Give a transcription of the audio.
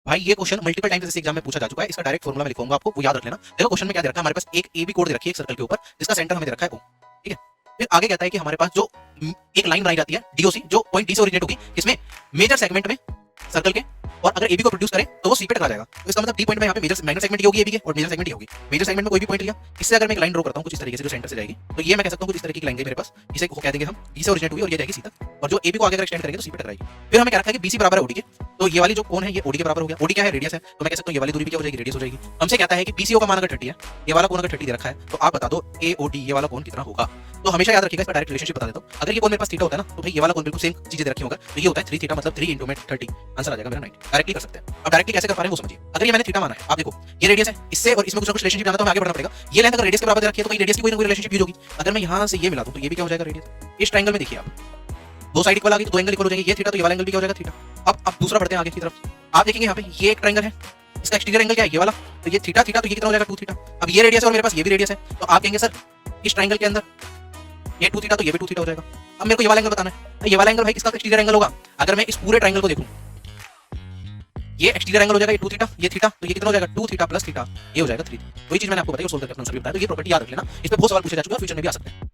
भाई ये question multiple times इस एग्जाम में पूछा जा चुका है, इसका डायरेक्ट फॉर्मूला मैं लिखूंगा आपको, वो याद रख लेना। देखो क्वेश्चन में क्या दे रखा है, हमारे पास एक ए बी कोड दे रखी है एक सर्कल के ऊपर, जिसका सेंटर हमें दे रखा है O, ठीक है। फिर आगे कहता है कि हमारे पास जो एक लाइन बनाई जाती है डीओसी, जो पॉइंट डी से ओरिजिनेट होगी, किसमें, मेजर सेगमेंट में सर्कल के, और अगर एबी को प्रोड्यूस करे तो वो सी पे टकरा जाएगा। तो इसका मतलब डी पॉइंट में यहाँ पे मेजर माइनर सेगमेंट ये होगी एबी के, और मेजर सेगमेंट ये होगी। मेजर सेगमेंट में कोई भी पॉइंट लिया, इससे अगर मैं एक लाइन ड्रॉ करता हूँ कुछ इस तरीके से जो सेंटर से जाएगी, तो ये मैं कह सकता हूँ कुछ इस तरीके की लाइन गई मेरे पास, इसे कह देंगे हम डी से ओरिजिनेट हुई और ये जाएगी सी तक, और जो एबी को आगे अगर एक्सटेंड करेंगे तो सी पे टकराएगी। फिर हमें क्या रखा है कि बीसी बराबर है ओडी के, तो ये वाली जो कोण है ये ओडी के बराबर हो गया। ओडी क्या है, रेडियस है, तो मैं कह सकता हूँ ये वाली दूरी भी क्या हो जाएगी, रेडियस हो जाएगी। हमसे कहता है कि पीसीओ का मान अगर 30 है, ये वाला कोण अगर 30 दे रखा है, तो आप बता दो एओडी ये वाला कोण कितना होगा। तो हमेशा याद रखिएगा, इसका डायरेक्ट रिलेशनशिप बता देता हूँ। अगर ये कोण मेरे पास थीटा होता है ना, तो भाई ये वाला कोण बिल्कुल सेम चीजें दे रखी होगा, तो ये होता है 3 थीटा मतलब 3 इंटू में 30, आंसर आ जाएगा मेरा 90। डायरेक्टली कर सकते हैं। अब डायरेक्टली कैसे कर पा रहे हैं वो समझिए। अगर ये मैंने थीटा माना है, आप देखो ये रेडियस है, इससे और इसमें कुछ ना कुछ रिलेशनशिप जाना तो हमें आगे बढ़ना पड़ेगा। ये लेंथ अगर रेडियस के बराबर दे रखी है तो रेडियस की कोई ना कोई रिलेशनशिप यूज होगी। अगर मैं यहाँ से ये मिला दूं तो ये भी क्या हो जाएगा, रेडियस। इस ट्रायंगल में देखिए आप दो साइड इक्वल आ गई तो दो एंगल इक्वल हो जाएंगे, ये थीटा तो ये वाला एंगल भी क्या हो जाएगा, थीटा। अब दूसरा बढ़ते हैं आगे की तरफ। आप देखेंगे यहाँ पे ये एक ट्रायंगल है, इसका एक्सटीरियर एंगल क्या है, ये वाला, तो ये थीटा थीटा, तो ये कितना हो जाएगा 2 थीटा। अब ये रेडियस है और मेरे पास ये भी रेडियस है, तो आप कहेंगे सर इस ट्रायंगल के अंदर ये 2 थीटा तो ये भी 2 थीटा हो जाएगा। अब मेरे को ये वाला एंगल बताना है, तो ये वाला एंगल भाई किसका एक्सटीरियर एंगल होगा। अगर मैं इस पूरे ट्रायंगल को देखूं, ये एक्सटीरियर एंगल हो जाएगा, ये 2 थीटा, ये थीटा, तो ये कितना हो जाएगा 2 थीटा प्लस थीटा, ये हो जाएगा 3। वही चीज मैंने आपको बताई और सोल्व करके आंसर भी बताया। तो ये प्रॉपर्टी याद रख लेना, इस पे बहुत सवाल पूछे जा चुके हैं, फ्यूचर में भी आ सकते हैं।